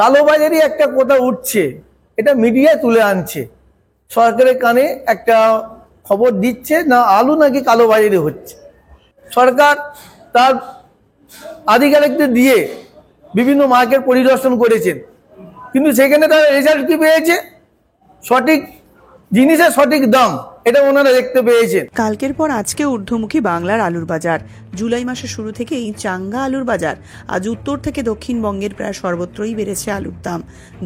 কালোবাজারি একটা কথা উঠছে, এটা মিডিয়া তুলে আনছে, সরকারের কানে একটা খবর দিচ্ছে না আলু নাকি কালোবাজারি হচ্ছে। সরকার তার আধিকারিকদের দিয়ে বিভিন্ন মার্কেট পরিদর্শন করেছেন, কিন্তু সেখানে তার রেজাল্ট কি পেয়েছে? সঠিক জিনিসের সঠিক দাম এটা ওনারা দেখতে পেয়েছেন। কালকের পর আজকে ঊর্ধ্বমুখী বাংলার আলুর বাজার। জুলাই মাসের শুরু থেকেই চাঙ্গা আলুর বাজার। আজ উত্তর থেকে দক্ষিণবঙ্গের প্রায় সর্বত্রই বেড়েছে আলুর দাম।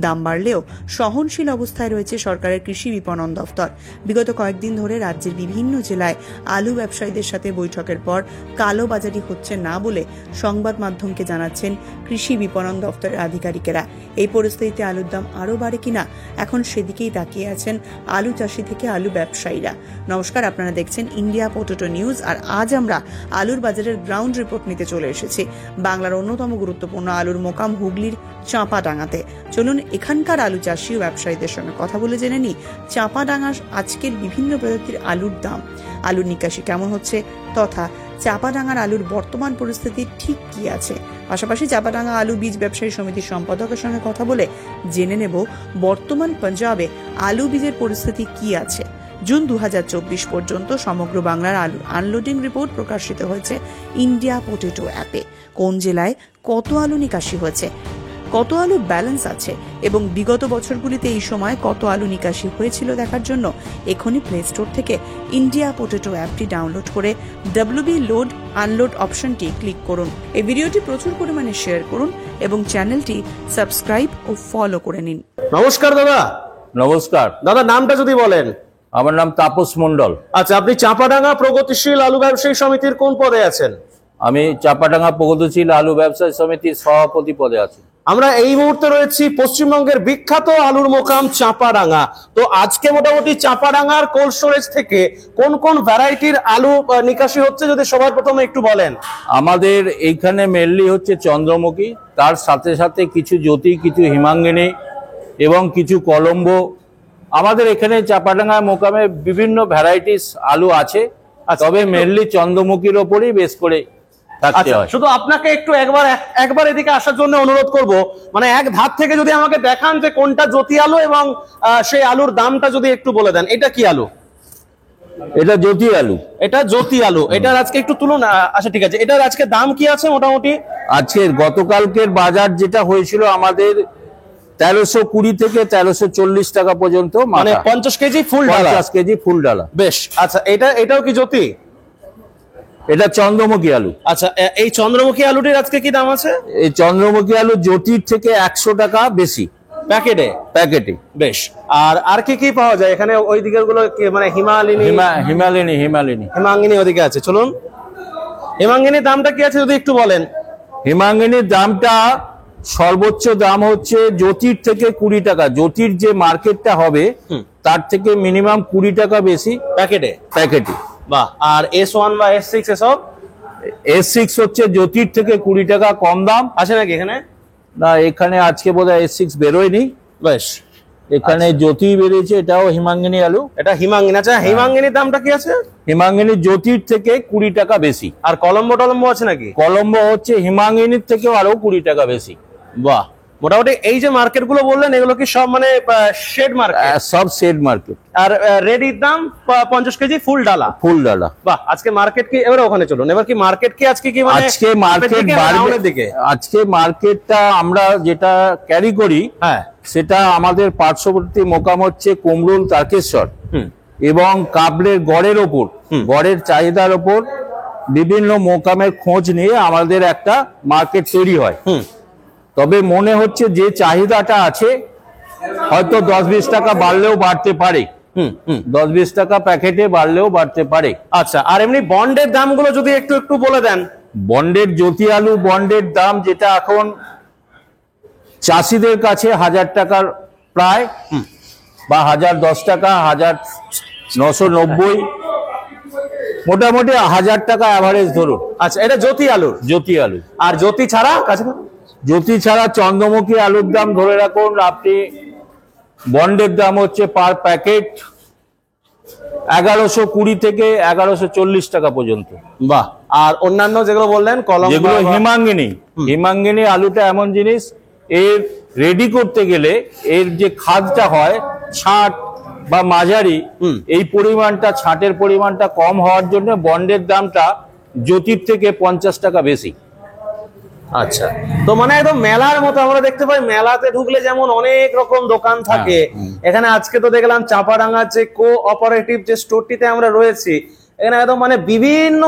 দাম বাড়লেও সহনশীল অবস্থায় রয়েছে সরকারের কৃষি বিপণন দফতর। বিগত কয়েকদিন ধরে রাজ্যের বিভিন্ন জেলায় আলু ব্যবসায়ীদের সাথে বৈঠকের পর কালোবাজারি হচ্ছে না বলে সংবাদ মাধ্যমকে জানাচ্ছেন কৃষি বিপণন দফতরের আধিকারিকেরা। এই পরিস্থিতিতে আলুর দাম আরও বাড়ে কিনা এখন সেদিকেই তাকিয়ে আছেন আলু চাষি থেকে আলু ব্যবসায়ীরা। নমস্কার, আপনারা দেখছেন ইন্ডিয়া পটেটো নিউজ, আর আজ আমরা আলুর বাজারের গ্রাউন্ড রিপোর্ট নিতে চলে এসেছি বাংলার অন্যতম গুরুত্বপূর্ণ আলুর মোকাম হুগলির চাঁপাডাঙ্গাতে। চলুন এখানকার আলু চাষি ও ব্যবসায়ীদের সঙ্গে কথা বলে জেনে নিই চাঁপাডাঙ্গার আজকের বিভিন্ন প্রজাতির আলুর দাম, আলুর নিকাশি কেমন হচ্ছে, তথা চাঁপাডাঙ্গার আলুর বর্তমান পরিস্থিতি ঠিক কি আছে। পাশাপাশি চাঁপাডাঙ্গা আলু বীজ ব্যবসায়ী সমিতির সম্পাদকের সঙ্গে কথা বলে জেনে নেব বর্তমান পাঞ্জাবে আলু বীজের পরিস্থিতি কি আছে। জুন 2024 পর্যন্ত সমগ্র বাংলার আলু আনলোডিং রিপোর্ট প্রকাশিত হয়েছে ইন্ডিয়া পটেটো অ্যাপে। কোন জেলায় কত আলু নিকাশি হয়েছে, কত আলু ব্যালেন্স আছে এবং বিগত বছরগুলিতে এই সময় কত আলু নিকাশি হয়েছিল দেখার জন্য এখনই প্লে স্টোর থেকে ইন্ডিয়া পটেটো অ্যাপটি ডাউনলোড করে WB লোড আনলোড অপশনটি ক্লিক করুন। এই ভিডিওটি প্রচুর পরিমাণে শেয়ার করুন এবং চ্যানেলটি সাবস্ক্রাইব ও ফলো করে নিন। নমস্কার দাদা। নমস্কার দাদা, নামটা যদি বলেন। আমার নাম তাপস মন্ডল। আচ্ছা, আপনি চাঁপাডাঙ্গা প্রগতিশীল আলু ব্যবসায়ী সমিতির কোন পদে আছেন? আমি চাঁপাডাঙ্গা প্রগতিশীল আলু ব্যবসায়ী সমিতির সভাপতি পদে আছি। আমরা এই মুহূর্তে রয়েছি পশ্চিমবঙ্গের বিখ্যাত আলুর মোকাম চাঁপাডাঙ্গা। তো আজকে মোটামুটি চাঁপাডাঙ্গার কোল্ড স্টোরেজ থেকে কোন কোন ভ্যারাইটির আলু নিকাশি হচ্ছে যদি সবার প্রথমে একটু বলেন। আমাদের এইখানে মেনলি হচ্ছে চন্দ্রমুখী, তার সাথে সাথে কিছু জ্যোতি, কিছু হিমাঙ্গিনী এবং কিছু কলম্বো। আমাদের এখানে চাঁপাডাঙ্গা মোকামে বিভিন্ন ভ্যারাইটিস আলু আছে, তবে মেনলি চন্দ্রমুখীর ওপরই বেশ করে থাকতে হয়। শুধু আপনাকে একটু একবার এদিকে আসার জন্য অনুরোধ করব, মানে এক ধাপ থেকে যদি আমাকে দেখান যে কোনটা জ্যোতি আলু এবং সেই আলুর দামটা যদি একটু বলে দেন। এটা কি আলু? এটা জ্যোতি আলু। এটা জ্যোতি আলু। এটার আজকে একটু তুলুন। আচ্ছা, ঠিক আছে। এটার আজকে দাম কি আছে মোটামুটি? আজকের গতকালকের বাজার যেটা হয়েছিল আমাদের 1320 থেকে 1340 টাকা পর্যন্ত, মানে 50 কেজি ফুল ডালা। 50 কেজি ফুল ডালা। বেশ। আচ্ছা, এটাও কি জ্যোতি? এটা চন্দ্রমুখী আলু। আচ্ছা, এই চন্দ্রমুখী আলুটির আজকে কি দাম আছে? এই চন্দ্রমুখী আলু জ্যোতির থেকে 100 টাকা বেশি প্যাকেটে। বেশ। আর কি পাওয়া যায় এখানে? ওই দিকের গুলো মানে হিমাঙ্গিনী ওদিকে আছে। চলুন, হিমাঙ্গিনীর দামটা কি আছে যদি একটু বলেন। হিমাঙ্গিনীর দামটা সর্বোচ্চ দাম হচ্ছে জ্যোতির থেকে 20 টাকা। জ্যোতির যে মার্কেটটা হবে তার থেকে মিনিমাম 20 টাকা বেশি প্যাকেটে। বাহ। আর S1 বা S6 এসব? S6 হচ্ছে জ্যোতির থেকে 20 টাকা কম দাম। আছে নাকি এখানে? না, এখানে আজকে বোধহয় S6 বেরোয়নি। বেশ। এখানে জ্যোতি বেরিয়েছে। এটাও হিমাঙ্গিনী আলু। এটা হিমাঙ্গিনী। আচ্ছা, হিমাঙ্গিনীর দামটা কি আছে? হিমাঙ্গিনী জ্যোতির থেকে 20 টাকা বেশি। আর কলম্বো আছে নাকি? কলম্বো হচ্ছে হিমাঙ্গিনীর থেকেও আরো 20 টাকা বেশি। বাহ। মোটামুটি এই যে মার্কেট গুলো বললেন এগুলো কি সব মানে শেড মার্কেট? সব শেড মার্কেট। আর রেডির দাম 50 কেজি ফুল ডালা। বাহ। আজকে মার্কেট কি? এবার ওখানে চলুন। এবার কি মার্কেট কি আজকে কি মানে আজকে মার্কেট বাড়বে দিকে? আজকে মার্কেটটা আমরা যেটা ক্যারি করি, হ্যাঁ, সেটা আমাদের পার্শ্ববর্তী মোকাম হচ্ছে কুমরুল, তারকেশ্বর এবং কাবলের গড়ের ওপর, গড়ের চাহিদার ওপর বিভিন্ন মোকামের খোঁজ নিয়ে আমাদের একটা মার্কেট তৈরি হয়। তবে মনে হচ্ছে যে চাহিদাটা আছে হয়তো 10-20 টাকা বাড়লেও বাড়তে পারে। 10-20 টাকা প্যাকেটে বাড়লেও বাড়তে পারে। আচ্ছা, আর এমনি বন্ডের দামগুলো যদি একটু বলে দেন। বন্ডের জ্যোতি আলু বন্ডের দাম যেটা এখন চাষিদের কাছে 1000 টাকার প্রায়, বা 1010 টাকা, 1990, মোটামুটি 1000 টাকা অ্যাভারেজ ধরুন। আচ্ছা, এটা জ্যোতি আলু। আর জ্যোতি ছাড়া জ্যোতি ছাড়া চন্দ্রমুখী আলুর দাম ধরে রাখুন আপনি, বন্ডের দাম হচ্ছে পার প্যাকেট 1120 থেকে 1140 টাকা পর্যন্ত। বাহ। আর অন্যান্য যেগুলো বললেন যেগুলো হিমাঙ্গিনী আলুটা এমন জিনিস, এর রেডি করতে গেলে এর যে খাদটা হয় ছাঁট বা মাঝারি, এই পরিমাণটা ছাঁটের পরিমাণটা কম হওয়ার জন্য বন্ডের দামটা জ্যোতির থেকে 50 টাকা বেশি। আচ্ছা, তো মানে একদম মেলার মতো আমরা দেখতে পাই, মেলাতে ঢুকলে যেমন অনেক রকম দোকান থাকে, এখানে আজকে তো দেখলাম চাপাডাঙ্গার যে কোঅপারেটিভ যে স্টোরটিতে আমরা রয়েছি, এখানে একদম মানে বিভিন্ন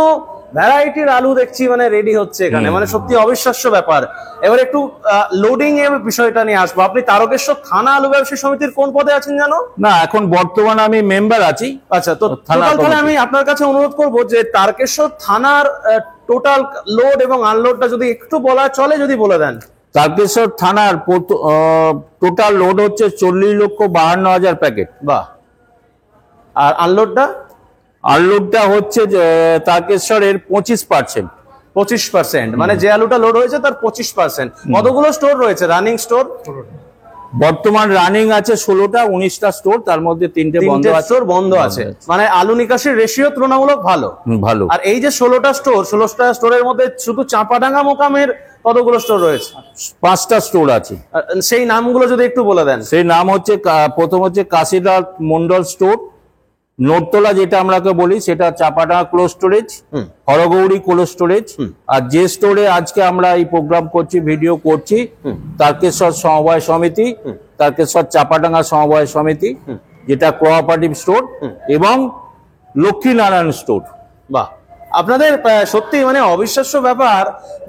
ভ্যারাইটির আলু দেখছি মানে রেডি হচ্ছে এখানে, মানে সত্যি অবিশ্বাস্য ব্যাপার। এবার একটু লোডিং এর বিষয়টা নিয়ে আসবো। আপনি তারকেশ্বর থানা আলু ব্যবসায়ী সমিতির কোন পদে আছেন জানো? না, এখন বর্তমানে আমি মেম্বার আছি। আচ্ছা, তো তাহলে আমি আপনার কাছে অনুরোধ করবো যে তারকেশ্বর থানার টোটাল লোড এবং আনলোডটা যদি একটু বলা চলে, যদি বলে দেন। তারকেশ্বর থানার টোটাল লোড হচ্ছে 40,52,000 প্যাকেট। বাহ। আর আনলোডটা? আনলোডটা হচ্ছে তারকেশ্বরের 25%। 25%, মানে যে আলুটা লোড হয়েছে তার 25%। কতগুলো স্টোর রয়েছে, রানিং স্টোর? বর্তমান রানিং আছে 16টা, 19টা স্টোর, তার মধ্যে 3টে বন্ধ আছে। মানে আলু নিকাশির রেশিও তুলনামূলক ভালো। ভালো। আর এই যে 16টা স্টোরের মধ্যে শুধু চাপাডাঙ্গা মোকামের কতগুলো স্টোর রয়েছে? 5টা স্টোর আছে। সেই নামগুলো যদি একটু বলে দেন। সেই নাম হচ্ছে, প্রথম হচ্ছে কাশীনাথ মন্ডল স্টোর, নোটতলা যেটা আমরাকে বলি সেটা চাপাডাঙ্গা কোল্ড স্টোরেজ, হরগৌরী কোল্ড স্টোরেজ, আর যে স্টোরে আজকে আমরা এই প্রোগ্রাম করছি, ভিডিও করছি, তারকেশ্বর সমবায় সমিতি, তারকেশ্বর চাপাডাঙ্গা সমবায় সমিতি যেটা কোঅপারেটিভ স্টোর, এবং লক্ষ্মীনারায়ণ স্টোর। বাহ, আপনাদের সত্যি মানে অবিশ্বাস্য ব্যাপার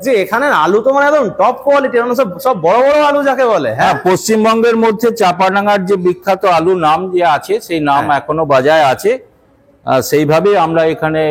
যে এখানের আলু তো মানে একদম টপ কোয়ালিটি, মানে সব বড় বড় আলু যাকে বলে। হ্যাঁ, পশ্চিমবঙ্গের মধ্যে চাপাডাঙ্গার যে বিখ্যাত আলু নাম যে আছে, সেই নাম এখনো বাজায় আছে। সেইভাবে আমরা এখানে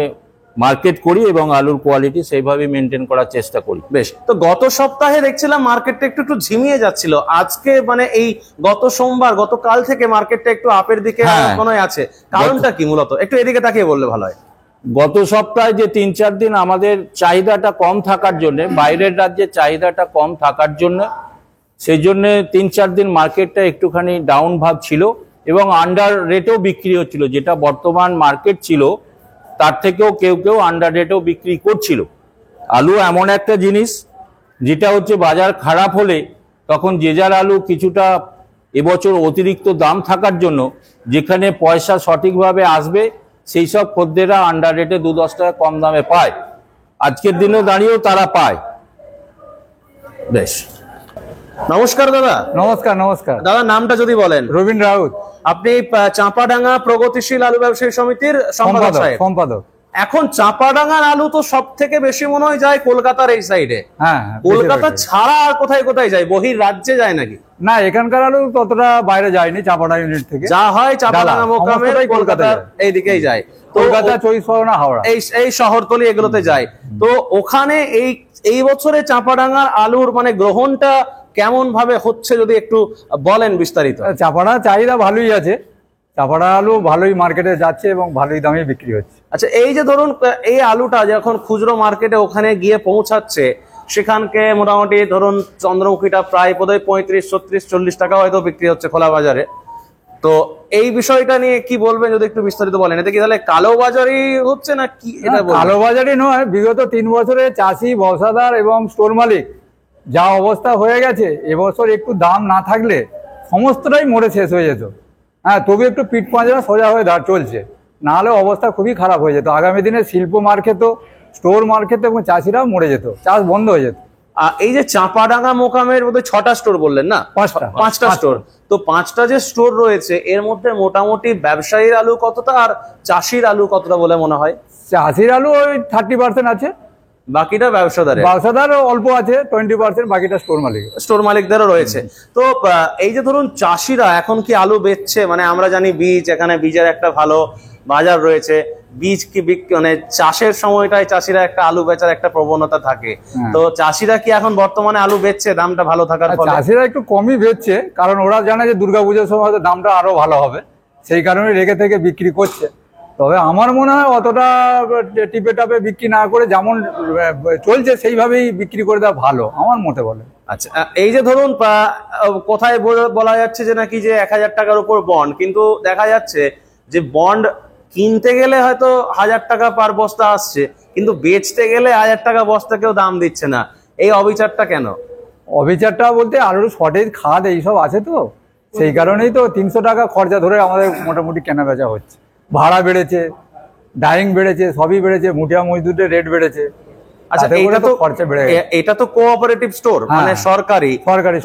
মার্কেট করি এবং আলুর কোয়ালিটি সেইভাবে মেনটেন করার চেষ্টা করি। বেশ, তো গত সপ্তাহে দেখছিলাম মার্কেটটা একটু ঝিমিয়ে যাচ্ছিল, আজকে মানে এই গত সোমবার গতকাল থেকে মার্কেটটা একটু আপের দিকে মনে আছে। কারণটা কি মূলত একটু এদিকে তাকিয়ে বললে ভালো হয়। গত সপ্তাহে যে 3-4 দিন আমাদের চাহিদাটা কম থাকার জন্য, বাইরের রাজ্যে চাহিদাটা কম থাকার জন্য, সেই জন্য 3-4 দিন মার্কেটটা একটুখানি ডাউন ভাব ছিল এবং আন্ডার রেটেও বিক্রি হচ্ছিল। যেটা বর্তমান মার্কেট ছিল তার থেকেও কেউ আন্ডার রেটেও বিক্রি করছিল। আলু এমন একটা জিনিস যেটা হচ্ছে বাজার খারাপ হলে তখন যে যার আলু কিছুটা এবছর অতিরিক্ত দাম থাকার জন্য যেখানে পয়সা সঠিকভাবে আসবে সেই সব খদ্দেররা আন্ডার রেটে 2-10 টাকা কম দামে পায়। আজকের দিনেও দাঁড়িয়েও তারা পায়। বেশ, নমস্কার দাদা। নমস্কার। নমস্কার দাদা, নামটা যদি বলেন। রবীন্দ্র রাউত। আপনি চাপাডাঙ্গা প্রগতিশীল আলু ব্যবসায়ী সমিতির সম্পাদক। এখন চাপাডাঙ্গার আলু তো সব থেকে বেশি মনে হয় যায় কলকাতার এই সাইডে। হ্যাঁ, কলকাতা ছাড়া আর কোথায় কোথায় যায়? বহির রাজ্যে যায় নাকি? না, এখানকার আলু ততটা বাইরে যায়নি। চাপাডাঙ্গা ইউনিট থেকে যা হয় চাপাডাঙ্গা মোকামে কলকাতার এইদিকেই যায়। কলকাতা, 24 পরগনা, হাওড়া, এই শহরতলি এগুলোতে যায়। তো ওখানে এই বছরে চাপাডাঙ্গার আলুর মানে গ্রহণটা কেমন ভাবে হচ্ছে যদি একটু বলেন বিস্তারিত। চাপাডা চাহিদা ভালোই আছে, চাপাডা আলু ভালোই মার্কেটে যাচ্ছে এবং ভালোই দামে বিক্রি হচ্ছে। আচ্ছা, এই যে ধরুন এই আলুটা যখন খুচরো মার্কেটে ওখানে গিয়ে পৌঁছাচ্ছে, সেখানকে মোটামুটি ধরুন চন্দ্রমুখীটা প্রায় বোধহয় 35, 36, 40 টাকা হয়তো বিক্রি হচ্ছে খোলা বাজারে। তো এই বিষয়টা নিয়ে কি বলবেন যদি একটু বিস্তারিত বলেন? এটা কি তাহলে কালো বাজারি হচ্ছে না কি? এটা কালো বাজারি নয়, বিগত 3 বছরে চাষি, ব্যবসাদার এবং স্টোর মালিক যা অবস্থা হয়ে গেছে, এবছর একটু দাম না থাকলে সমস্তটাই মরে শেষ হয়ে যেত। হ্যাঁ, তবে একটু পিঠ পাঁজরা সোজা হয়ে চলছে, না হলে অবস্থা খুবই খারাপ হয়ে যেত। আগামী দিনে শিল্প মার্কেট, স্টোর মার্কেট এবং চাষিরাও মরে যেত, চাষ বন্ধ হয়ে যেত। এই যে চাপাডাঙ্গা মোকামের মধ্যে 6টা স্টোর বললেন না? 5টা স্টোর। তো 5টা যে স্টোর রয়েছে এর মধ্যে মোটামুটি ব্যবসায়ীর আলু কতটা আর চাষির আলু কতটা বলে মনে হয়? চাষির আলু ওই 30% আছে, বাকিটা ব্যবসাদার অল্প আছে 20%, বাকিটা স্টোর মালিকদেরও রয়েছে। তো এই যে ধরুন চাষিরা এখন কি আলু বেচছে, মানে আমরা জানি বীজ, এখানে বীজের একটা ভালো বাজার রয়েছে, বীজ কি মানে চাষের সময়টায় চাষিরা একটা আলু বেচার একটা প্রবণতা থাকে। তো চাষিরা কি এখন বর্তমানে আলু বেচছে দামটা ভালো থাকার ফলে? চাষিরা একটু কমই বেচছে, কারণ ওরা জানে যে দুর্গাপূজার সময় হয়তো দামটা আরো ভালো হবে, সেই কারণে রেখে থেকে বিক্রি করছে। তবে আমার মনে হয় অতটা টিপে টাপে বিক্রি না করে যেমন চলছে সেইভাবেই বিক্রি করে দেওয়া ভালো আমার মতে বলে। আচ্ছা, এই যে ধরুন কোথায় বলা যাচ্ছে যে নাকি যে 1000 টাকার উপর বন্ড, কিন্তু দেখা যাচ্ছে যে বন্ড কিনতে গেলে হয়তো 1000 টাকা পার বস্তা আসছে, কিন্তু বেচতে গেলে 1000 টাকা বস্তা কেউ দাম দিচ্ছে না। এই অবিচারটা কেন? অবিচারটা বলতে আলুর শর্টেজ খাদ এইসব আছে তো, সেই কারণেই তো 300 টাকা খরচা ধরে আমাদের মোটামুটি কেনা বেচা হচ্ছে। ভাড়া বেড়েছে, ডাইং বেড়েছে, সবই বেড়েছে, মুঠিয়া মজদুরের রেট বেড়েছে। আচ্ছা, তাতে করে এটা তো খরচা বেড়ে গেছে। এটা তো কোঅপারেটিভ স্টোর, হ্যাঁ, মানে সরকারি।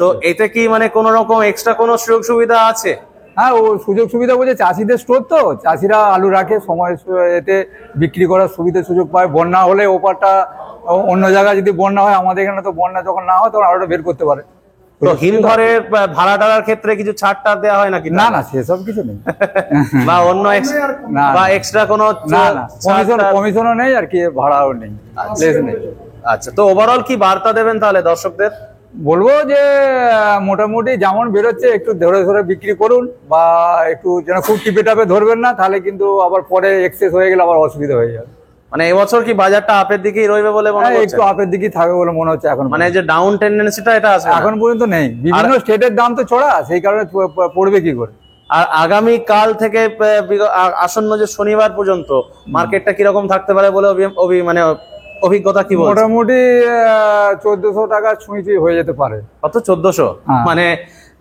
তো store। এতে কি মানে কোনো রকম এক্সট্রা কোনো সুযোগ সুবিধা আছে? হ্যাঁ, ও সুযোগ সুবিধা বলছে চাষিদের স্টোর তো, চাষিরা আলু রাখে, সময় এতে বিক্রি করার সুযোগ পায়। বন্যা হলে ওপারটা অন্য জায়গায় যদি বন্যা হয়, আমাদের এখানে তো বন্যা যখন না হয় তখন আলুটা বের করতে পারে। তো হিমঘরে ভাড়া টাড়ার ক্ষেত্রে কিছু ছাড় টাড় দেওয়া হয় নাকি? না না, সেসব কিছু নেই। বা অন্য না, বা এক্সট্রা কোনো না না, কমিশনও নেই আর কি, ভাড়াও নেই, লেস নেই। আচ্ছা, তো ওভারঅল কি বার্তা দেবেন তাহলে দর্শকদের? বলবো যে মোটামুটি যেমন বেরোচ্ছে একটু ধরে ধরে বিক্রি করুন, বা একটু যেন খুব টিপে টাপে ধরবেন না, তাহলে কিন্তু আবার পরে এক্সেস হয়ে গেলে আবার অসুবিধা হয়ে যাবে। মানে এবছর কি বাজারটা আপের দিকেই রইবে বলে মনে হচ্ছে? একটু আপের দিকেই থাকবে বলে মনে হচ্ছে এখন। মানে যে ডাউন টেন্ডেন্সিটা এটা আছে এখন পর্যন্ত নেই, বিভিন্ন স্টেটের দাম তো চড়া, সেই কারণে পড়বে কি করে। আর আগামী কাল থেকে আসন্ন যে শনিবার পর্যন্ত মার্কেটটা কিরকম থাকতে পারে বলে মানে অভিজ্ঞতা কি বলছে? মোটামুটি 1400 টাকা ছুঁই হয়ে যেতে পারে। কত? 1400? হ্যাঁ। মানে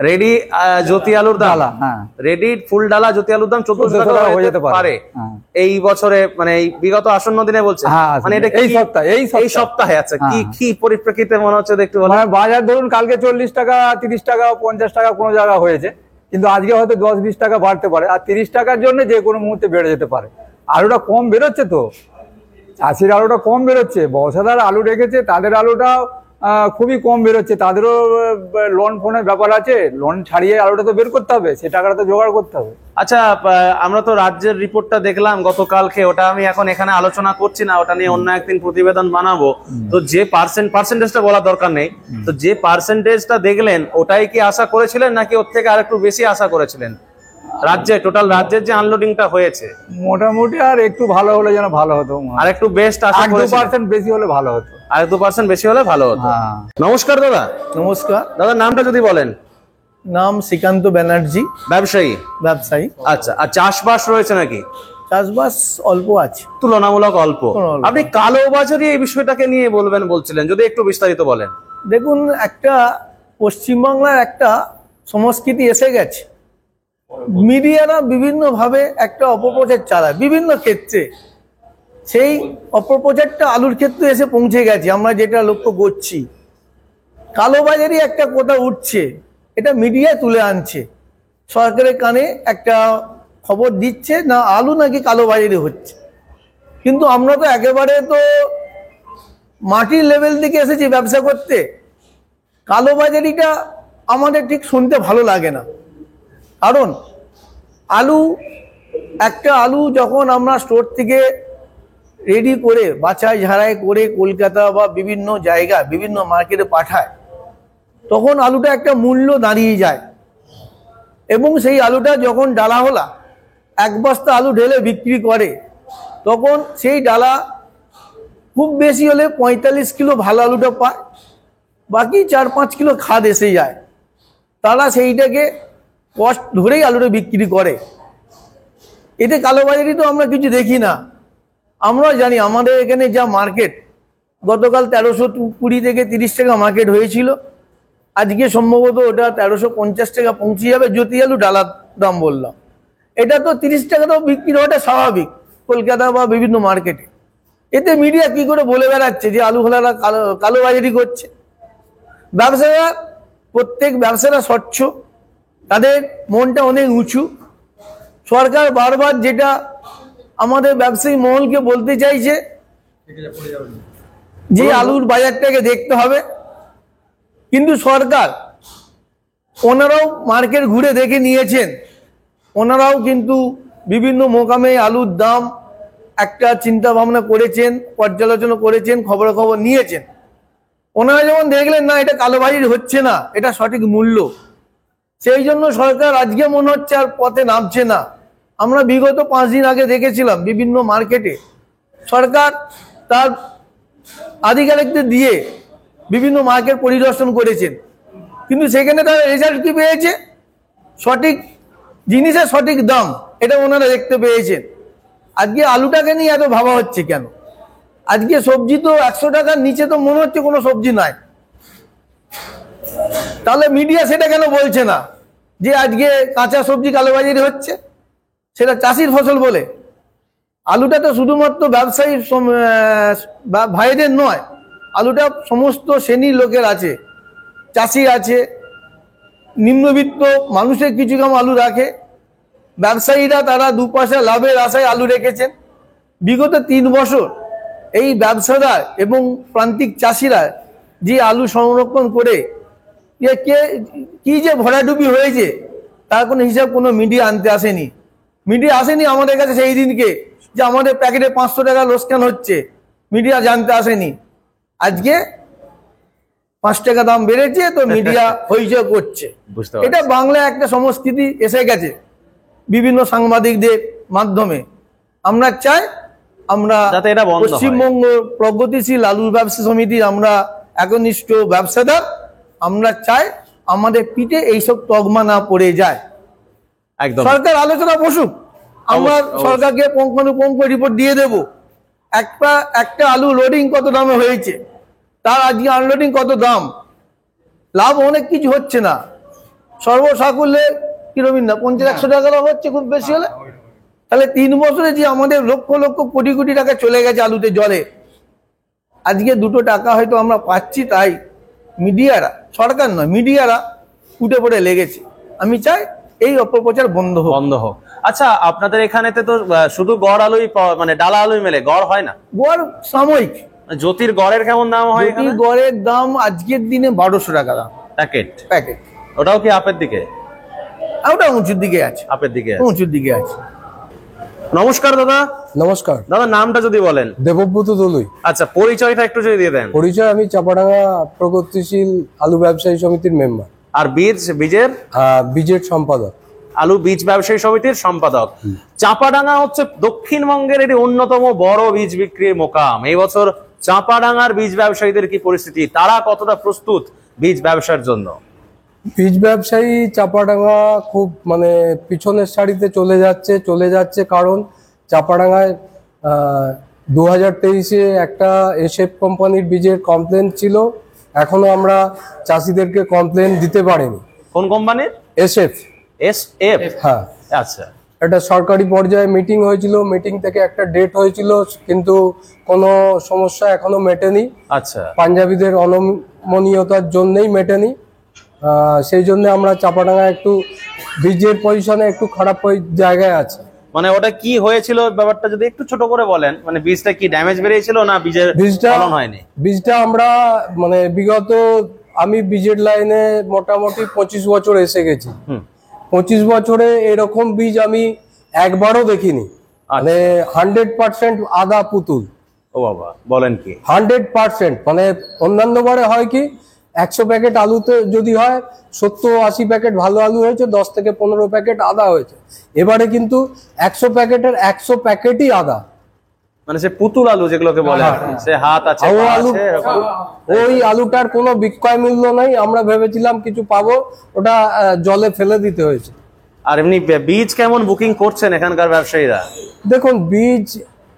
রেডি জ্যোতি আলুর দাম, হ্যাঁ, রেডি ফুল ডালা জ্যোতি আলুর দাম 1400 টাকা হয়ে যেতে পারে এই বছরে, মানে এই বিগত আসন্ন দিনে বলছে। মানে এটা এই সপ্তাহে। আচ্ছা, কি পরিপ্রেক্ষিতে মনে হচ্ছে একটু বলেন। বাজার ধরুন কালকে 40 টাকা, 30 টাকা, 50 টাকা কোনো জায়গা হয়েছে, কিন্তু আজকে হয়তো 10-20 টাকা বাড়তে পারে, আর 30 টাকার জন্য যে কোনো মুহূর্তে বেড়ে যেতে পারে। আলুটা কম বেরোচ্ছে তো, চাষির আলুটা কম বেরোচ্ছে, ব্যবসাদার আলু রেখেছে তাদের আলুটা খুবই কম বেরোচ্ছে। তাদেরও লোন ফোনের ব্যাপার আছে, লোন ছাড়িয়ে আলুটা তো বের করতে হবে, সে টাকাটা তো জোগাড় করতে হবে। আচ্ছা, আমরা তো রাজ্যের রিপোর্টটা দেখলাম গতকালকে, ওটা আমি এখন এখানে আলোচনা করছি না, ওটা নিয়ে অন্য একদিন প্রতিবেদন বানাবো। তো যে পার্সেন্টেজটা বলার দরকার নেই, তো যে পার্সেন্টেজটা দেখলেন ওটাই কি আশা করেছিলেন নাকি ওর থেকে আরেকটু বেশি আশা করেছিলেন? টোটাল রাজ্যের যে আনলোডিংটা হয়েছে মোটামুটি আর একটু ভালো হলে যেন ভালো হতো, আর একটু বেস্ট আশা করেছিলেন? 2% বেশি হলে ভালো হতো, আর 2% বেশি হলে ভালো হতো। নমস্কার দাদা। নমস্কার দাদা, নামটা যদি বলেন। নাম শ্রীকান্ত ব্যানার্জি, ব্যবসায়ী। আচ্ছা, আর চাষবাস রয়েছে নাকি? চাষবাস অল্প আছে, তুলনামূলক অল্প। আপনি কালোবাজারি এই বিষয়টাকে নিয়ে বলছিলেন, যদি একটু বিস্তারিত বলেন। দেখুন, একটা পশ্চিমবাংলার একটা সংস্কৃতি এসে গেছে, মিডিয়ারা বিভিন্ন ভাবে একটা অপপ্রচার চালায় বিভিন্ন ক্ষেত্রে। সেই অপপ্রচারটা আলুর ক্ষেত্রে এসে পৌঁছে গেছে, আমরা যেটা লক্ষ্য করছি। কালোবাজারি একটা কথা উঠছে, এটা মিডিয়া তুলে আনছে, সরকারের কানে একটা খবর দিচ্ছে না আলু নাকি কালোবাজারি হচ্ছে। কিন্তু আমরা তো একেবারে তো মাটির লেভেল থেকে এসেছি ব্যবসা করতে। কালোবাজারিটা আমাদের ঠিক শুনতে ভালো লাগে না, কারণ একটা আলু যখন আমরা স্টোর থেকে রেডি করে বাছাই ঝাড়াই করে কলকাতা বা বিভিন্ন জায়গা বিভিন্ন মার্কেটে পাঠায়, তখন আলুটা একটা মূল্য দাঁড়িয়ে যায়। এবং সেই আলুটা যখন ডালাওয়ালা 1 বস্তা আলু ঢেলে বিক্রি করে, তখন সেই ডালা খুব বেশি হলে 45 কিলো ভালো আলুটা পায়, বাকি 4-5 কিলো খাদ এসে যায়। তারা সেইটাকে কষ্ট ধরেই আলুটা বিক্রি করে। এতে কালোবাজারি তো আমরা কিছু দেখি না। আমরা জানি আমাদের এখানে যা মার্কেট, গতকাল 1320 থেকে 30 টাকা মার্কেট হয়েছিল, আজকে সম্ভবত ওটা 1350 টাকা পৌঁছে যাবে। জ্যোতি আলু ডালার দাম বললাম, এটা তো 30 টাকা তো বিক্রি হওয়াটা স্বাভাবিক কলকাতা বা বিভিন্ন মার্কেটে। এতে মিডিয়া কি করে বলে বেড়াচ্ছে যে আলু হলারা কালোবাজারি করছে? প্রত্যেক ব্যবসায়ীরা স্বচ্ছ, তাদের মনটা অনেক উঁচু। সরকার বারবার যেটা আমাদের ব্যবসায়ী মহলকে বলতে চাইছে যে আলুর বাজারটাকে দেখতে হবে, কিন্তু সরকার ওনারাও মার্কেট ঘুরে দেখে নিয়েছেন, ওনারাও কিন্তু বিভিন্ন মোকামে আলুর দাম একটা চিন্তা ভাবনা করেছেন, পর্যালোচনা করেছেন, খবরাখবর নিয়েছেন। ওনারা যখন দেখলেন না এটা কালোবাজারি হচ্ছে না, এটা সঠিক মূল্য, সেই জন্য সরকার আজকে মনে হচ্ছে আর পথে নামছে না। আমরা বিগত 5 দিন আগে দেখেছিলাম বিভিন্ন মার্কেটে সরকার তার আধিকারিকদের দিয়ে বিভিন্ন মার্কেট পরিদর্শন করেছেন, কিন্তু সেখানে তারা রেজাল্ট কি পেয়েছে? সঠিক জিনিসের সঠিক দাম এটা ওনারা দেখতে পেয়েছেন। আজকে আলুটাকে নিয়ে এত ভাবা হচ্ছে কেন? আজকে সবজি তো 100 টাকার নিচে তো মনে হচ্ছে কোনো সবজি নাই। তাহলে মিডিয়া সেটা কেন বলছে না যে আজকে কাঁচা সবজি কালোবাজারি হচ্ছে, সেটা চাষির ফসল বলে? আলুটা তো শুধুমাত্র ব্যবসায়ী ভাইদের নয়, আলুটা সমস্ত শ্রেণীর লোকের আছে, চাষি আছে, নিম্নবিত্ত মানুষের কিছু কম আলু রাখে, ব্যবসায়ীরা তারা 2 পয়সা লাভের আশায় আলু রেখেছেন। বিগত 3 বছর এই ব্যবসাদার এবং প্রান্তিক চাষিরা যে আলু সংরক্ষণ করে কি যে ভরাডুবি হয়েছে তার কোনো হিসাব কোনো মিডিয়া আনতে আসেনি। মিডিয়া আসেনি আমাদের কাছে সেই দিনকে যে আমাদের প্যাকেটে 500 টাকা লোকসান হচ্ছে, মিডিয়া জানতে আসেনি। আজকে 5 টাকা দাম বেড়েছে তো মিডিয়া হইচই করছে। এটা বাংলায় একটা সংস্কৃতি এসে গেছে বিভিন্ন সাংবাদিকদের মাধ্যমে। আমরা চাই আমরা পশ্চিমবঙ্গ প্রগতিশীল আলু ব্যবসা সমিতির আমরা একনিষ্ঠ ব্যবসাদার, আমরা চাই আমাদের পিঠে এইসব তগমা না পড়ে যায়। একদম সরকার আলোচনা বসুক, আমরা সরকারকে পুঙ্খানুপুঙ্খ রিপোর্ট দিয়ে দেব একটা আলু লোডিং কত দামে হয়েছে, তার আজকে আনলোডিং কত দাম, লাভ অনেক কিছু হচ্ছে না। সর্বসাকুল্যে কিরকম না 50-100 টাকা লাভ হচ্ছে খুব বেশি হলে। তাহলে 3 বছরে যে আমাদের লক্ষ লক্ষ কোটি কোটি টাকা চলে গেছে আলুতে জলে, আজকে 2 টাকা হয়তো আমরা পাচ্ছি, তাই মিডিয়ারা, সরকার নয় মিডিয়ারা উঠে পড়ে লেগেছে। আমি চাই এই অপপ্রচার বন্ধ হোক। আচ্ছা, আপনাদের এখানেতে তো শুধু গড় আলুই মানে ডালা আলুই মেলে, গড় হয় না? গড় সাময়িক। জ্যোতির গড়ের কেমন দাম হয়? জ্যোতির গড়ের দাম আজকের দিনে 1200 টাকা দাম প্যাকেট। ওটাও কি আপের দিকে? ওটা উঁচুর দিকে আছে, আপের দিকে, উঁচুর দিকে আছে। নমস্কার দাদা। নমস্কার দাদা, নামটা যদি বলেন। দেবব্রত দলুই। আচ্ছা, পরিচয়টা একটু যদি দিয়ে দেন। পরিচয়, আমি চাপাডাঙ্গা প্রগতিশীল আলু ব্যবসায়ী সমিতির মেম্বার। আর বীজের সম্পাদক, আলু বীজ ব্যবসায়ী সমিতির সম্পাদক। চাপাডাঙ্গা হচ্ছে দক্ষিণবঙ্গের একটি অন্যতম বড় বীজ বিক্রির মোকাম। এই বছর চাপাডাঙ্গার বীজ ব্যবসায়ীদের কি পরিস্থিতি, তারা কতটা প্রস্তুত বীজ ব্যবসার জন্য? বীজ ব্যবসায়ী চাপাডাঙ্গা খুব মানে পিছনের সারিতে চলে যাচ্ছে কারণ চাপাডাঙ্গায় 2023-এ একটা এসএফ কোম্পানির বীজের কমপ্লেন ছিল, এখনো আমরা চাষিদেরকে কমপ্লেন দিতে পারিনি। কোন কোম্পানির? এসএফ। হ্যাঁ, আচ্ছা। একটা সরকারি পর্যায়ে মিটিং হয়েছিল, মিটিং থেকে একটা ডেট হয়েছিল, কিন্তু কোনো সমস্যা এখনো মেটেনি। আচ্ছা, পাঞ্জাবিদের অনমনীয়তার জন্যই মেটেনি। সেই জন্য আমরা চাপাডাঙ্গা একটু বীজের পজিশনে একটু খারাপ জায়গায় আছে। মানে ওটা কি হয়েছিল ব্যাপারটা যদি একটু ছোট করে বলেন, মানে বীজটা কি ড্যামেজ বেরিয়েছিল না বীজটা ফলন হয়নি? বীজটা আমরা মানে বিগত আমি বীজের লাইনে মোটামুটি 25 বছর এসে গেছি। 25 বছরে এরকম বীজ আমি একবারও দেখিনি। মানে 100% আদা পুতুল। ও বাবা, বলেন কি? 100%। মানে অন্যান্য বারে হয় কি 100 প্যাকেট আলুতে যদি হয় 70-80 প্যাকেট ভালো আলু হয়েছে, 10 থেকে 15 প্যাকেট আদা হয়েছে। এবারে কিন্তু 100 প্যাকেটের 100 প্যাকেটই আদা। মানে সে পুতুল আলু যেগুলোকে বলে, সে হাত আছে, ওই আলুটার কোনো বিক্রয় মূল্য নাই। আমরা ভেবেছিলাম কিছু পাবো, ওটা জলে ফেলে দিতে হয়েছে। আর এমনি বীজ কেমন বুকিং করছেন এখানকার ব্যবসায়ীরা? দেখুন,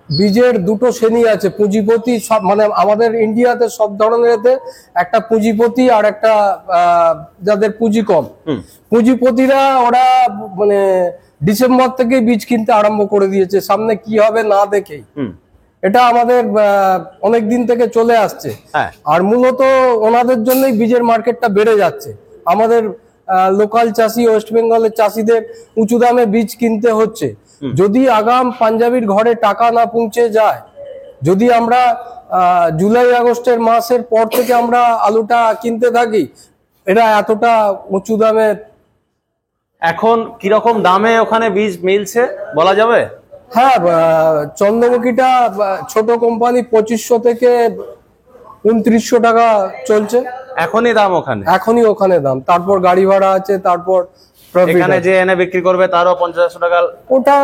বীজের 2টো শ্রেণী আছে। পুঁজিপতি, সব মানে আমাদের ইন্ডিয়াতে সব ধরনের একটা পুঁজিপতি আর একটা যাদের পুঁজি কম। পুঁজিপতিরা ওরা মানে ডিসেম্বর থেকে বীজ কিনতে আরম্ভ করে দিয়েছে, সামনে কি হবে না দেখেই। এটা আমাদের অনেক দিন থেকে চলে আসছে। আর মূলত ওনাদের জন্যই বীজের মার্কেটটা বেড়ে যাচ্ছে। আমাদের লোকাল চাষি, ওয়েস্ট বেঙ্গলের চাষিদের উঁচু দামে বীজ কিনতে হচ্ছে। যদি আগাম পাঞ্জাবির ঘরে টাকা না পৌঁছে যায়, যদি আমরা জুলাই আগস্টের মাসের পর থেকে আমরা আলুটা কিনতে থাকি, এটা এতটা উঁচু দামে। এখন কিরকম দামে ওখানে বীজ মিলছে বলা যাবে? হ্যাঁ, চন্দ্রমুখীটা ছোট কোম্পানি 2500 থেকে 2900 টাকা চলছে এখনই দাম ওখানে? এখনই ওখানে দাম। তারপর গাড়ি ভাড়া আছে, তারপর এখানে যে এনে বিক্রি করবে তারও 50 টাকা। ওটা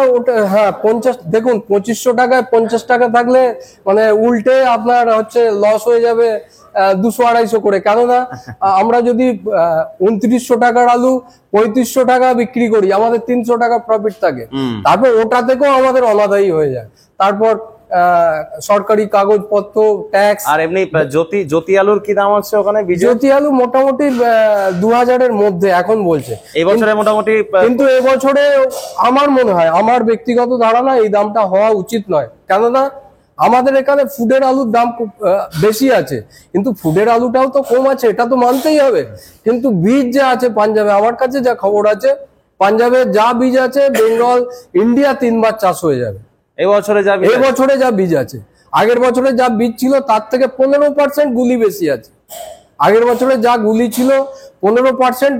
হ্যাঁ 50। দেখুন, 2500 টাকায় 50 টাকা থাকলে মানে উল্টে আপনার হচ্ছে লস হয়ে যাবে 200-250 করে। কেননা আমরা যদি 2900 টাকার আলু 3500 টাকা বিক্রি করি, আমাদের 300 টাকা প্রফিট থাকে। তারপর ওটা থেকেও আমাদের অনাদায়ী হয়ে যায়। তারপর সরকারি কাগজপত্র, ট্যাক্স। আর এমনি জ্যোতি আলুর কি দাম আছে ওখানে? জ্যোতি আলু মোটামুটি 2000-এর মধ্যে এখন বলছে এই বছরে মোটামুটি। কিন্তু এবছরে আমার মনে হয়, আমার ব্যক্তিগত ধারণা, এই দামটা হওয়া উচিত নয়। কেননা আমাদের এখানে ফুডের আলুর দাম খুব বেশি আছে, কিন্তু ফুডের আলুটাও তো কম আছে, এটা তো মানতেই হবে। কিন্তু বীজ যা আছে পাঞ্জাবে, আমার কাছে যা খবর আছে, পাঞ্জাবে যা বীজ আছে বেঙ্গল ইন্ডিয়া 3 বার চাষ হয়ে যাবে এবছরে যা বীজ আছে। আগের বছরে যা বীজ ছিল তার থেকে 15% গুলি বেশি আছে। আগের বছরে যা গুলি ছিল 15%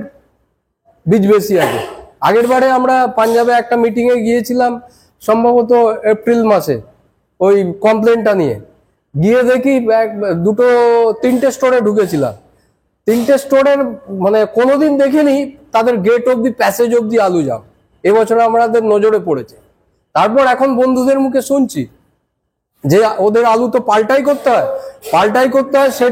বীজ বেশি আছে। আগের বারে আমরা পাঞ্জাবে একটা মিটিং এ গিয়েছিলাম, সম্ভবত এপ্রিল মাসে, ওই কমপ্লেনটা নিয়ে গিয়ে দেখি 3টে স্টোরে ঢুকেছিলাম। 3টে স্টোরের মানে কোনোদিন দেখিনি তাদের গেট অব্দি, প্যাসেজ অব্দি আলু জাম। এবছর আমাদের নজরে পড়েছে। তারপর এখন বন্ধুদের মুখে শুনছি যে ওদের আলু তো পাল্টাই করতে হয়, সে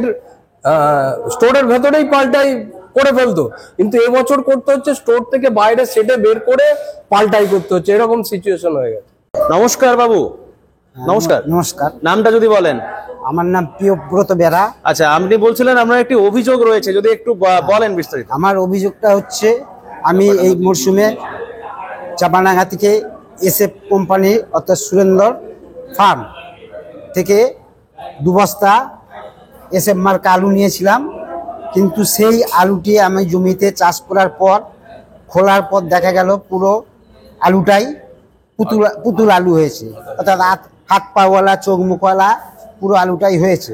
স্টোরের ভেতরেই পাল্টাই করে ফেলতো, কিন্তু এবছর করতে হচ্ছে স্টোর থেকে বাইরে সেটে বের করে পাল্টাই করতে হচ্ছে, এরকম সিচুয়েশন হয়ে গেছে। নমস্কার বাবু। নমস্কার। নমস্কার। নামটা যদি বলেন? আমার নাম প্রিয়ব্রত বেরা। আচ্ছা, আপনি বলছিলেন আপনার একটি অভিযোগ রয়েছে, যদি একটু বলেন বিস্তারিত। আমার অভিযোগটা হচ্ছে, আমি এই মরশুমে চাপাডাঙ্গা থেকে SF কোম্পানি অর্থাৎ সুরেন্দর ফার্ম থেকে 2 বস্তা SF মার্কা আলু নিয়েছিলাম, কিন্তু সেই আলুটি আমি জমিতে চাষ করার পর খোলার পর দেখা গেল পুরো আলুটাই পুতুল আলু হয়েছে, অর্থাৎ হাত পাওয়ালা চোখ মুখওয়ালা পুরো আলুটাই হয়েছে।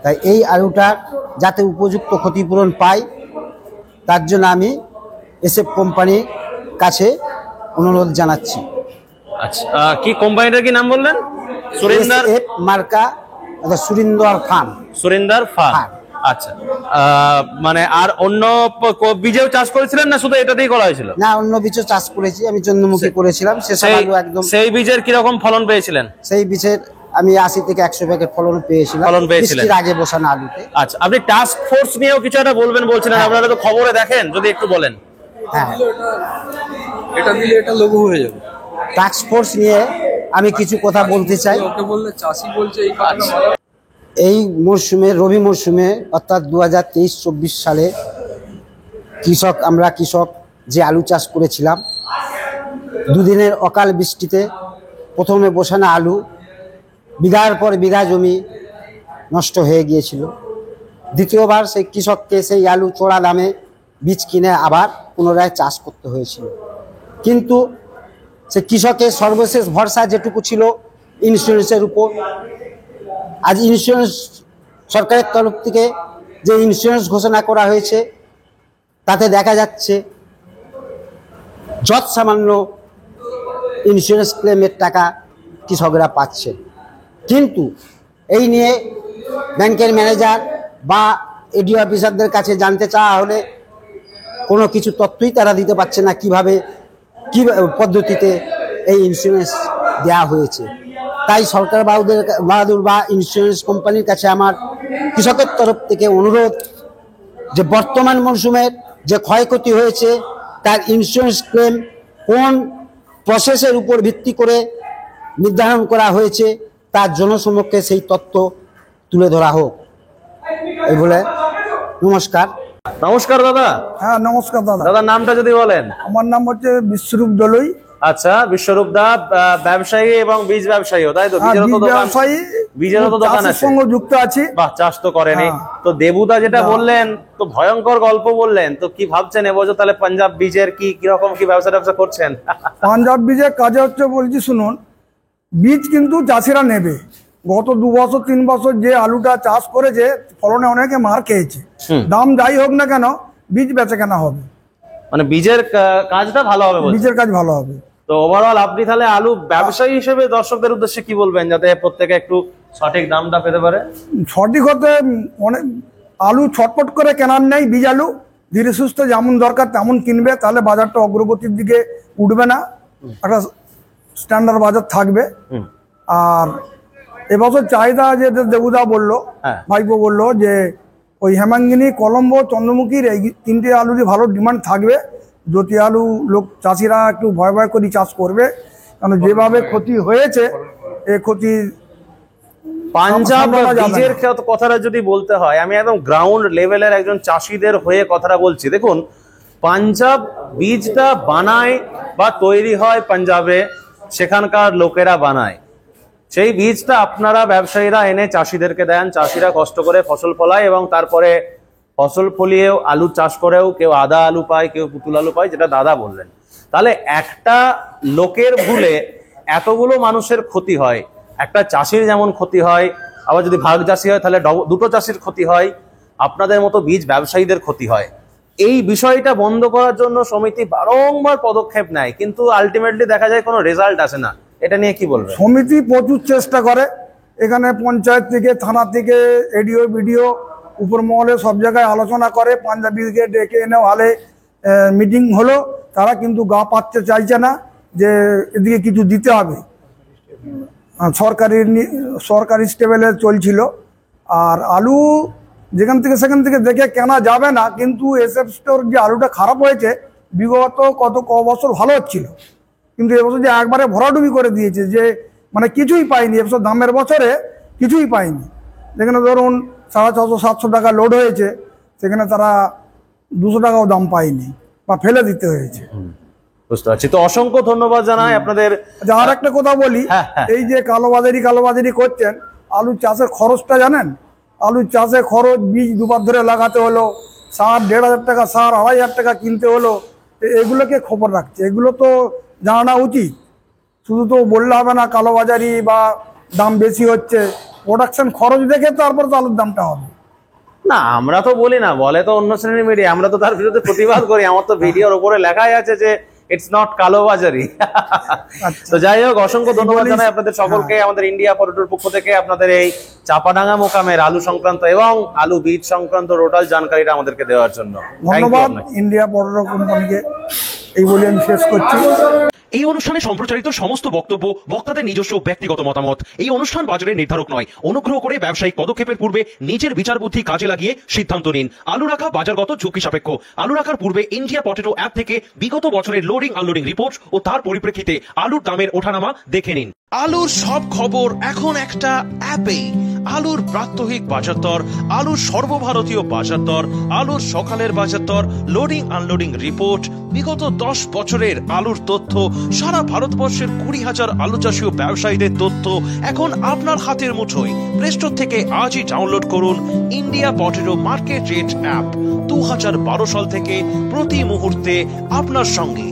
তাই এই আলুটার যাতে উপযুক্ত ক্ষতিপূরণ পাই, তার জন্য আমি SF কোম্পানির কাছে অনুরোধ জানাচ্ছি। আচ্ছা, কি কোম্পানিটার কি নাম বললেন? সুরেন্দর SF মার্কা, সুরিন্দর ফার্ম। সুরেন্দর ফার্ম। আচ্ছা, মানে আর অন্য বীজেও চাষ করেছিলেন না শুধু এটাতেই করা হয়েছিল? না, অন্য বীজও চাষ করেছি, আমি চন্দ্রমুখী করেছিলাম। একদম সেই বীজের কিরকম ফলন পেয়েছিলেন? সেই বীজের আমি 80 থেকে 100 প্যাকেট ফলন পেয়েছিলাম বৃষ্টির আগে বসানো আলুতে। আচ্ছা, আপনি টাস্ক ফোর্স নিয়েও কিছু একটা বলছিলেন, আপনারা তো খবরে দেখেন, যদি একটু বলেন। হ্যাঁ, এটা দিলে এটা লঘু হয়ে যাবে। টাস্ক ফোর্স নিয়ে আমি কিছু কথা বলতে চাই। ওকে বললে চাষি বলছে এই আচ্ছা। এই মরশুমে, রবি মরশুমে অর্থাৎ 2023-24 সালে আমরা কৃষক যে আলু চাষ করেছিলাম, দুদিনের অকাল বৃষ্টিতে প্রথমে বসানো আলু বিঘার পর বিঘা জমি নষ্ট হয়ে গিয়েছিল। দ্বিতীয়বার সেই কৃষককে সেই আলু চড়া দামে বীজ কিনে আবার পুনরায় চাষ করতে হয়েছিল। কিন্তু সে কৃষকের সর্বশেষ ভরসা যেটুকু ছিল ইন্স্যুরেন্সের উপর। আজ ইন্স্যুরেন্স সরকারের তরফ থেকে যে ইন্স্যুরেন্স ঘোষণা করা হয়েছে, তাতে দেখা যাচ্ছে যৎ সামান্য ইন্স্যুরেন্স ক্লেমের টাকা কৃষকরা পাচ্ছে। কিন্তু এই নিয়ে ব্যাংকের ম্যানেজার বা এডি অফিসারদের কাছে জানতে চাওয়া হলে কোনো কিছু তথ্যই তারা দিতে পারছে না, কি পদ্ধতিতে এই ইন্স্যুরেন্স দেওয়া হয়েছে। তাই সরকার বাহাদুর বা ইন্স্যুরেন্স কোম্পানির কাছে আমার কৃষকের তরফ থেকে অনুরোধ, যে বর্তমান মরশুমের যে ক্ষয়ক্ষতি হয়েছে তার ইন্স্যুরেন্স ক্লেম কোন প্রসেসের উপর ভিত্তি করে নির্ধারণ করা হয়েছে, তার জনসমক্ষে সেই তথ্য তুলে ধরা হোক। এই বলে নমস্কার। নমস্কার দাদা। হ্যাঁ, নমস্কার দাদা। দাদার নামটা যদি বলেন? আমার নাম হচ্ছে বিশ্বরূপ দলুই। আচ্ছা, বিশ্বরূপ দা ব্যবসায়ী এবং বীজ ব্যবসায়ীও, তাই তো? বীজেরও তো দোকান আছে, সঙ্গে যুক্ত আছি। বাহ, চাষ তো করেনি। তো দেবুদা যেটা বললেন, তো ভয়ঙ্কর গল্প বললেন, তো কি ভাবছেন এবছর তাহলে পাঞ্জাব বীজের কিরকম কি ব্যবসা করছেন? পাঞ্জাব বীজের কাজে হচ্ছে, বলছি শুনুন, বীজ কিন্তু চাষিরা নেবে। গত 2 বছর 3 বছর যে আলুটা চাষ করেছে, ফলনে অনেকে মার খেয়েছে। দাম যাই হোক না কেন, বীজ বেচে কেনা হবে, মানে বীজের কাজটা ভালো হবে, বীজের কাজ ভালো হবে। তো ওভারঅল আপনি তাহলে আলু ব্যবসায়ী হিসেবে দর্শকদের উদ্দেশ্যে কি বলবেন, যাতে প্রত্যেকে একটু সঠিক দামটা পেতে পারে? সঠিক হতে অনেক আলু ছটপট করে কেনার নেই। বীজ আলু ধীরে সুস্থে যেমন দরকার তেমন কিনবে, তাহলে বাজারটা অগ্রগতির দিকে উঠবে না, একটা স্ট্যান্ডার্ড বাজার থাকবে। আর এবছর চাহিদা যে দেবুদা বললো, ভাইপো বললো, যে ওই হেমাঙ্গিনী, কলম্বো, চন্দ্রমুখীর এই 3টে আলুরই ভালো ডিমান্ড থাকবে। জ্যোতি আলু চাষিরা একটু ভয় করে চাষ করবে, কারণ যেভাবে ক্ষতি হয়েছে, এই ক্ষতি পাঞ্জাব সামলানো যাবে বীজের না। কথাটা যদি বলতে হয়, আমি একদম গ্রাউন্ড লেভেলের একজন চাষিদের হয়ে কথাটা বলছি। দেখুন, পাঞ্জাব বীজটা বানায় বা তৈরি হয় পাঞ্জাবে, সেখানকার লোকেরা বানায়। সেই বীজটা আপনারা ব্যবসায়ীরা এনে চাষিদেরকে দেন, চাষিরা কষ্ট করে ফসল ফলায় এবং তারপরে ফসল ফলিয়েও আলু চাষ করেও কেউ আদা আলু পায়, কেউ পুতুল আলু পায়, যেটা দাদা বললেন। তাহলে একটা লোকের ভুলে এতগুলো মানুষের ক্ষতি হয়। একটা চাষির যেমন ক্ষতি হয়, আবার যদি ভাগ চাষি হয় তাহলে দুটো চাষির ক্ষতি হয়, আপনাদের মতো বীজ ব্যবসায়ীদের ক্ষতি হয়। এই বিষয়টা বন্ধ করার জন্য সমিতি বারংবার পদক্ষেপ নেয়, কিন্তু আলটিমেটলি দেখা যায় কোনো রেজাল্ট আসে না। এটা নিয়ে কি বলবেন? সমিতি প্রচুর চেষ্টা করে, এখানে পঞ্চায়েত থেকে, থানা থেকে, এডিও বিডিও উপর মহলে সব জায়গায় আলোচনা করে, পাঞ্জাবিকে ডেকে এনে হলে মিটিং হলো, তারা কিন্তু গা পাততে চাইছে না যে এদিকে কিছু দিতে হবে। সরকারি স্টেবেলে চলছিল। আর আলু যেখান থেকে সেখান থেকে দেখে কেনা যাবে না, কিন্তু এসএফ স্টোর যে আলুটা খারাপ হয়েছে, বিগত ক বছর ভালো হচ্ছিল, কিন্তু এবছর যে একবারে ভরাডুবি করে দিয়েছে, যে মানে কিছুই পাইনি এবছর, দামের বছরে কিছুই পাইনি। যেখানে ধরুন 650-700 টাকা লোড হয়েছে, সেখানে তারা 200 টাকাও দাম পায়নি বা ফেলে দিতে হয়েছে। বুঝতে পারছি। তো অসংখ্য ধন্যবাদ জানাই আপনাদের। আর একটা কথা বলি, এই যে কালোবাজারি করছেন, আলু চাষের খরচটা জানেন? আলু চাষে খরচ, বীজ দুবার ধরে লাগাতে হলো, সার 1,500 টাকা, সার 2,500 টাকা কিনতে হলো। এগুলোকে খবর রাখছে, এগুলো তো জানা উচিত। শুধু তো বললে হবে না কালোবাজারি বা দাম বেশি হচ্ছে, প্রোডাকশন খরচ দেখে তারপর তো আলুর দামটা হবে। না, আমরা তো বলি না, বলে তো অন্য শ্রেণীর মিডিয়া, আমরা তো তার বিরুদ্ধে প্রতিবাদ করি। আমার তো ভিডিওর উপরে লেখাই আছে যে ইটস নট কালোবাজারি। তো যাই হোক, অসংখ্য ধন্যবাদ জানাই আপনাদের সকলকে, আমাদের ইন্ডিয়া পটেটোর পক্ষ থেকে আপনাদের এই চাপাডাঙ্গা মোকামের আলু সংক্রান্ত এবং আলু বীজ সংক্রান্ত টোটাল জানকারিটা আমাদেরকে দেওয়ার জন্য ধন্যবাদ ইন্ডিয়া পটেটো কোম্পানিকে। এই বলে আমি শেষ করছি। এই অনুষ্ঠানে সম্প্রচারিত সমস্ত বক্তব্য বক্তাদের নিজস্ব ব্যক্তিগত মতামত। এই অনুষ্ঠান বাজারের নির্ধারক নয়। অনুগ্রহ করে ব্যবসায়িক পদক্ষেপের পূর্বে নিজের বিচার বুদ্ধি কাজে লাগিয়ে সিদ্ধান্ত নিন। আলু রাখা বাজারগত ঝুঁকি সাপেক্ষ। আলু রাখার পূর্বে ইন্ডিয়া পটেটো অ্যাপ থেকে বিগত বছরের লোডিং আনলোডিং রিপোর্ট ও তার পরিপ্রেক্ষিতে আলুর দামের ওঠানামা দেখে নিন। আলুর সব খবর এখন একটা অ্যাপে। আলুর প্রাত্যহিক বাজার দর, আলুর সর্বভারতীয় বাজার দর, আলুর সকালের বাজার দর, লোডিং আনলোডিং রিপোর্ট, বিগত 10 বছরের আলুর তথ্য, সারা ভারতবর্ষের 20,000 আলু চাষী ও ব্যবসায়ীদের তথ্য এখন আপনার হাতের মুঠোয়। প্লে স্টোর থেকে আজই ডাউনলোড করুন India potato market rate app. 2012 সাল থেকে প্রতি মুহূর্তে আপনার সঙ্গে।